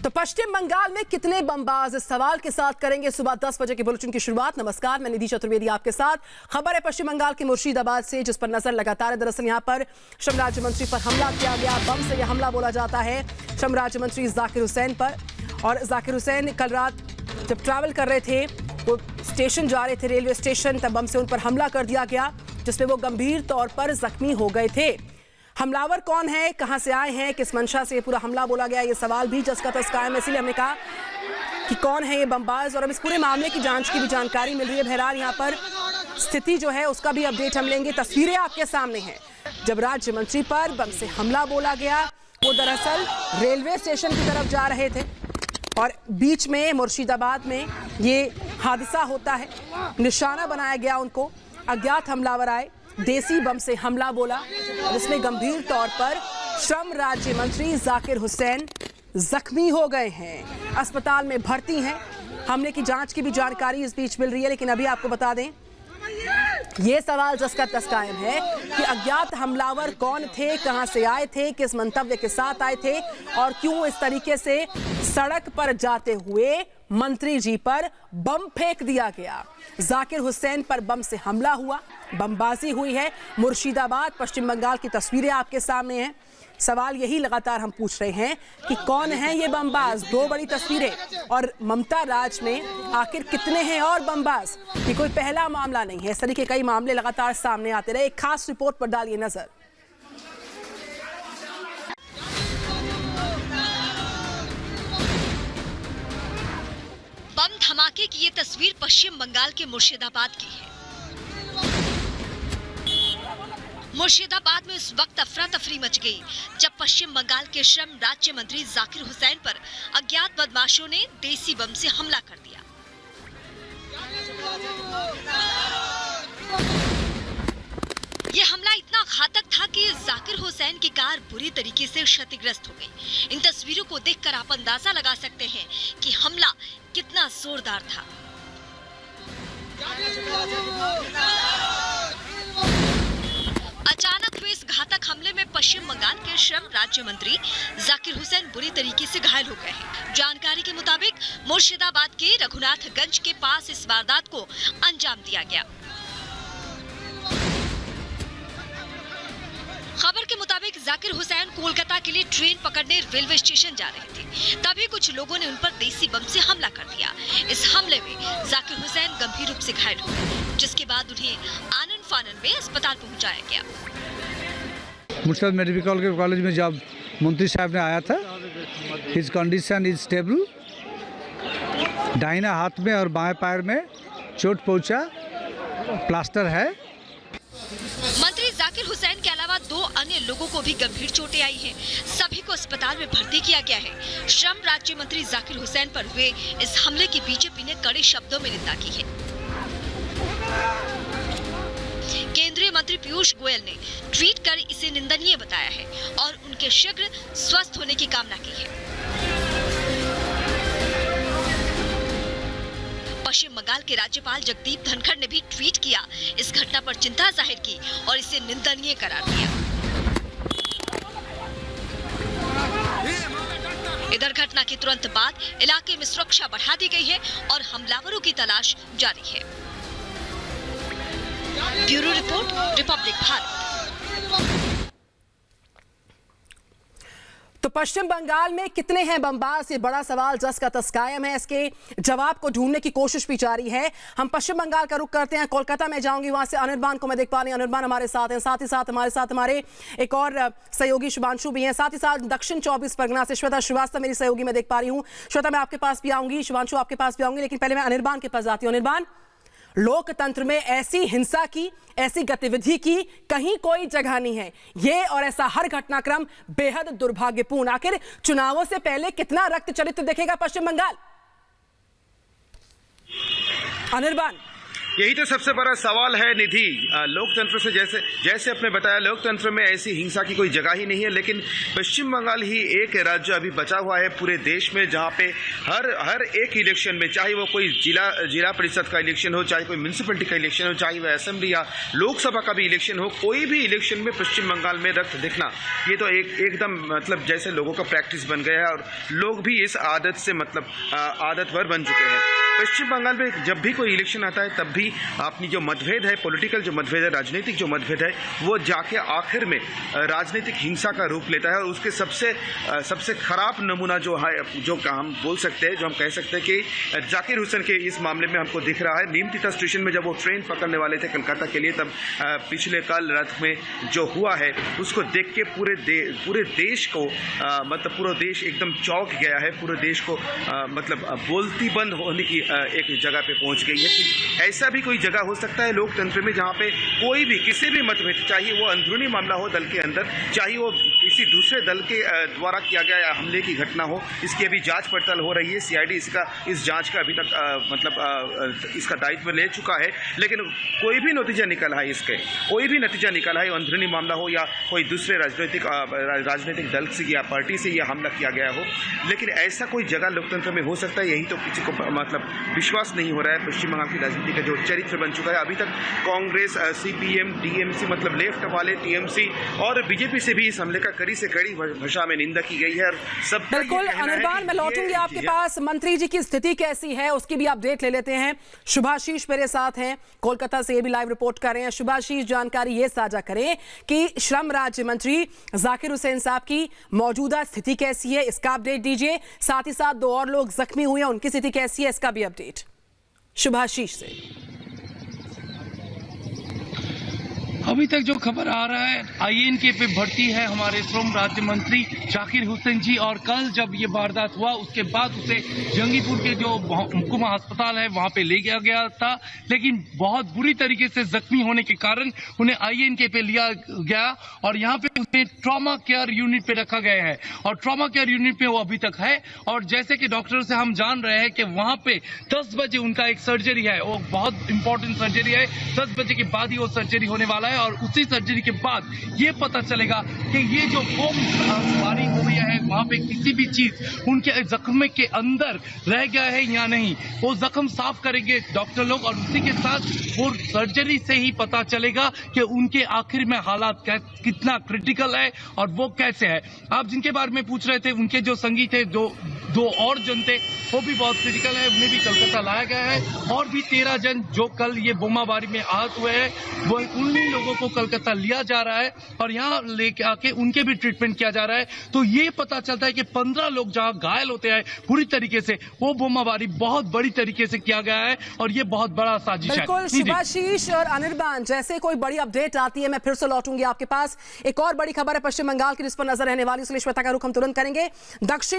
तो पश्चिम बंगाल में कितने बमबाज, इस सवाल के साथ करेंगे सुबह 10 बजे के बुलेटिन की शुरुआत। नमस्कार, मैं निधि चतुर्वेदी आपके साथ। खबर है पश्चिम बंगाल के मुर्शिदाबाद से, जिस पर नजर लगातार है। दरअसल यहां पर श्रम राज्य मंत्री पर हमला किया गया। बम से यह हमला बोला जाता है श्रम राज्य मंत्री जाकिर हुसैन पर। और जाकिर हुसैन कल रात जब ट्रैवल कर रहे थे, वो स्टेशन जा रहे थे, रेलवे स्टेशन, तब बम से उन पर हमला कर दिया गया, जिसमें वो गंभीर तौर पर जख्मी हो गए थे। हमलावर कौन है, कहां से आए हैं, किस मंशा से ये पूरा हमला बोला गया, ये सवाल भी जस का तस कायम है। इसलिए हमने कहा कि कौन है ये बमबाज, और अब इस पूरे मामले की जांच की भी जानकारी मिल रही है। बहरहाल यहां पर स्थिति जो है उसका भी अपडेट हम लेंगे। तस्वीरें आपके सामने हैं जब राज्य मंत्री पर बम से हमला बोला गया। वो दरअसल रेलवे स्टेशन की तरफ जा रहे थे और बीच में मुर्शिदाबाद में ये हादसा होता है। निशाना बनाया गया उनको, अज्ञात हमलावर आए, देसी बम से हमला बोला, जिसमें गंभीर तौर पर श्रम राज्य मंत्री जाकिर हुसैन जख्मी हो गए हैं, अस्पताल में भर्ती हैं। हमले की जांच की भी जानकारी इस बीच मिल रही है। लेकिन अभी आपको बता दें, ये सवाल जिसका तस कायम है कि अज्ञात हमलावर कौन थे, कहां से आए थे, किस मंतव्य के साथ आए थे, और क्यों इस तरीके से सड़क पर जाते हुए मंत्री जी पर बम फेंक दिया गया। जाकिर हुसैन पर बम से हमला हुआ, बमबाजी हुई है। मुर्शिदाबाद पश्चिम बंगाल की तस्वीरें आपके सामने हैं। सवाल यही लगातार हम पूछ रहे हैं कि कौन है ये बमबाज। दो बड़ी तस्वीरें, और ममता राज में आखिर कितने हैं और बमबाज। ये कोई पहला मामला नहीं है, इस तरह के कई मामले लगातार सामने आते रहे। एक खास रिपोर्ट पर डालिए नजर। बम धमाके की ये तस्वीर पश्चिम बंगाल के मुर्शिदाबाद की है। मुर्शिदाबाद में उस वक्त अफरा तफरी मच गई जब पश्चिम बंगाल के श्रम राज्य मंत्री जाकिर हुसैन पर अज्ञात बदमाशों ने देसी बम से हमला कर दिया। ये हमला इतना घातक था कि जाकिर हुसैन की कार बुरी तरीके से क्षतिग्रस्त हो गई। इन तस्वीरों को देखकर आप अंदाजा लगा सकते हैं कि हमला कितना जोरदार था। अचानक हुए इस घातक हमले में पश्चिम बंगाल के श्रम राज्य मंत्री जाकिर हुसैन बुरी तरीके से घायल हो गए हैं। जानकारी के मुताबिक मुर्शिदाबाद के रघुनाथगंज के पास इस वारदात को अंजाम दिया गया। खबर के मुताबिक जाकिर हुसैन कोलकाता के लिए ट्रेन पकड़ने रेलवे स्टेशन जा रहे थे, तभी कुछ लोगों ने उन पर देसी बम से हमला कर दिया। इस हमले में जाकिर हुसैन गंभीर रूप से घायल हो गए, जिसके बाद उन्हें आनन फानन में अस्पताल पहुंचाया गया। मुर्शिदाबाद मेडिकल कॉलेज में जब मंत्री साहब ने आया था, हिज कंडीशन इज स्टेबल। दाहिना हाथ में और बाएं पैर में चोट पहुंचा, प्लास्टर है। मंत्री जाकिर हुसैन के अलावा दो अन्य लोगों को भी गंभीर चोटें आई हैं। सभी को अस्पताल में भर्ती किया गया है। श्रम राज्य मंत्री जाकिर हुसैन पर हुए इस हमले की बीजेपी ने कड़े शब्दों में निंदा की है। केंद्रीय मंत्री पीयूष गोयल ने ट्वीट कर इसे निंदनीय बताया है और उनके शीघ्र स्वस्थ होने की कामना की है। पश्चिम बंगाल के राज्यपाल जगदीप धनखड़ ने भी ट्वीट किया, इस घटना पर चिंता जाहिर की और इसे निंदनीय करार दिया। इधर घटना के तुरंत बाद इलाके में सुरक्षा बढ़ा दी गई है और हमलावरों की तलाश जारी है। Bureau report, Republic Bharat. तो पश्चिम बंगाल में कितने हैं बमबाज, ये बड़ा सवाल जस का तस कायम है। इसके जवाब को ढूंढने की कोशिश भी जारी है। हम पश्चिम बंगाल का रुख करते हैं, कोलकाता में जाऊंगी, वहां से अनिर्बान को मैं देख पा रही हूं। अनिर्बान हमारे साथ हैं, साथ ही साथ हमारे एक और सहयोगी शुभांशु भी हैं, साथ ही साथ दक्षिण 24 परगना से श्वेता श्रीवास्तव मेरी सहयोगी मैं देख पा रही हूँ। श्वेता, मैं आपके पास भी आऊंगी, शुभांशु आपके पास भी आऊंगी, लेकिन पहले मैं अनिर्बान के पास जाती हूँ। अनिर्बान, लोकतंत्र में ऐसी हिंसा की, ऐसी गतिविधि की कहीं कोई जगह नहीं है। ये और ऐसा हर घटनाक्रम बेहद दुर्भाग्यपूर्ण। आखिर चुनावों से पहले कितना रक्त चरित्र देखेगा पश्चिम बंगाल? अनिर्बान। यही तो सबसे बड़ा सवाल है निधि। लोकतंत्र से जैसे आपने बताया, लोकतंत्र में ऐसी हिंसा की कोई जगह ही नहीं है, लेकिन पश्चिम बंगाल ही एक राज्य अभी बचा हुआ है पूरे देश में जहां पे हर एक इलेक्शन में, चाहे वो कोई जिला परिषद का इलेक्शन हो, चाहे कोई म्यूनिसिपैलिटी का इलेक्शन हो, चाहे वह असेंबली या लोकसभा का भी इलेक्शन हो, कोई भी इलेक्शन में पश्चिम बंगाल में रक्त दिखना, ये तो एकदम मतलब जैसे लोगों का प्रैक्टिस बन गया है और लोग भी इस आदत से मतलब आदतवर बन चुके हैं। पश्चिम बंगाल में जब भी कोई इलेक्शन आता है तब भी अपनी जो मतभेद है, पॉलिटिकल जो मतभेद है, राजनीतिक जो मतभेद है, वो जाके आखिर में राजनीतिक हिंसा का रूप लेता है। और उसके सबसे खराब नमूना जो है, जो हम बोल सकते हैं, जो हम कह सकते हैं कि जाकिर हुसैन के इस मामले में हमको दिख रहा है। नीमतिता स्टेशन में जब वो ट्रेन पकड़ने वाले थे कलकत्ता के लिए, तब पिछले कल रात में जो हुआ है उसको देख के पूरे देश को मतलब पूरा देश एकदम चौंक गया है। पूरे देश को मतलब बोलती बंद होने की एक जगह पे पहुंच गई है कि ऐसा भी कोई जगह हो सकता है लोकतंत्र में जहां पे कोई भी किसी भी मतभेद, चाहे वो अंदरूनी मामला हो दल के अंदर, चाहे वो किसी दूसरे दल के द्वारा किया गया हमले की घटना हो, इसकी अभी जांच पड़ताल हो रही है। सीआईडी इस जांच का अभी तक इसका दायित्व ले चुका है, लेकिन कोई भी नतीजा निकला है, कोई भी नतीजा निकला है, अंदरूनी मामला हो या कोई दूसरे राजनीतिक दल से या पार्टी से यह हमला किया गया हो, लेकिन ऐसा कोई जगह लोकतंत्र में हो सकता है, यही तो किसी को मतलब विश्वास नहीं हो रहा है। पश्चिम बंगाल की राजनीति का जो चरित्र बन चुका है, अभी तक कांग्रेस, सीपीएम, डीएमसी मतलब लेफ्ट वाले, टीएमसी और बीजेपी से भी इस हमले का कड़ी से कड़ी भाषा में निंदा की गई है। और सब बिल्कुल अनिर्बान, मैं लौटूंगी आपके पास। मंत्री जी की स्थिति कैसी है उसकी भी अपडेट ले लेते हैं। शुभाशीष मेरे साथ हैं, कोलकाता से ये भी लाइव रिपोर्ट कर रहे हैं। शुभाशीष, जानकारी ये साझा करें कि श्रम राज्य मंत्री जाकिर हुसैन साहब की मौजूदा स्थिति कैसी है, इसका अपडेट दीजिए। साथ ही साथ 2 और लोग जख्मी हुए हैं, उनकी स्थिति कैसी है, इसका भी अपडेट शुभाशीष से। अभी तक जो खबर आ रहा है, आईएनके पे भर्ती है हमारे श्रम राज्य मंत्री जाकिर हुसैन जी, और कल जब ये वारदात हुआ उसके बाद उसे जंगीपुर के जो हुकुमा अस्पताल है वहां पे ले गया था, लेकिन बहुत बुरी तरीके से जख्मी होने के कारण उन्हें आईएनके पे लिया गया और यहाँ पे उन्हें ट्रॉमा केयर यूनिट पे रखा गया है और ट्रॉमा केयर यूनिट पे वो अभी तक है। और जैसे कि डॉक्टर से हम जान रहे हैं कि वहां पे 10 बजे उनका एक सर्जरी है, वो बहुत इंपॉर्टेंट सर्जरी है, 10 बजे के बाद ही वो सर्जरी होने वाला है और उसी सर्जरी के बाद ये पता चलेगा कि ये जो फायरिंग हुई है वहां पे किसी भी चीज उनके जख्म के अंदर रह गया है या नहीं, वो जख्म साफ करेंगे डॉक्टर लोग और उसी के साथ वो सर्जरी से ही पता चलेगा कि उनके आखिर में हालात कितना क्रिटिकल है और वो कैसे है। आप जिनके बारे में पूछ रहे थे, उनके जो संगी थे, दो और जन थे, वो भी बहुत क्रिटिकल है, उन्हें भी कलकत्ता लाया गया है। और भी 13 जन जो कल ये बोमाबारी में आहत हुए हैं, वो उन्हीं लोगों को कलकत्ता लिया जा रहा है और यहाँ लेके आके उनके भी ट्रीटमेंट किया जा रहा है। तो ये पता चलता है कि 15 लोग जहाँ घायल होते हैं पूरी तरीके से, वो बोमाबारी बहुत बड़ी तरीके से किया गया है और ये बहुत बड़ा साजिश है। बिल्कुल शुभाशीष और अनिर्बान, जैसे कोई बड़ी अपडेट आती है मैं फिर से लौटूंगी आपके पास। एक और बड़ी खबर है पश्चिम बंगाल की जिस पर नजर रहने वाली, इसलिए श्वेता का रुख हम तुरंत करेंगे। दक्षिण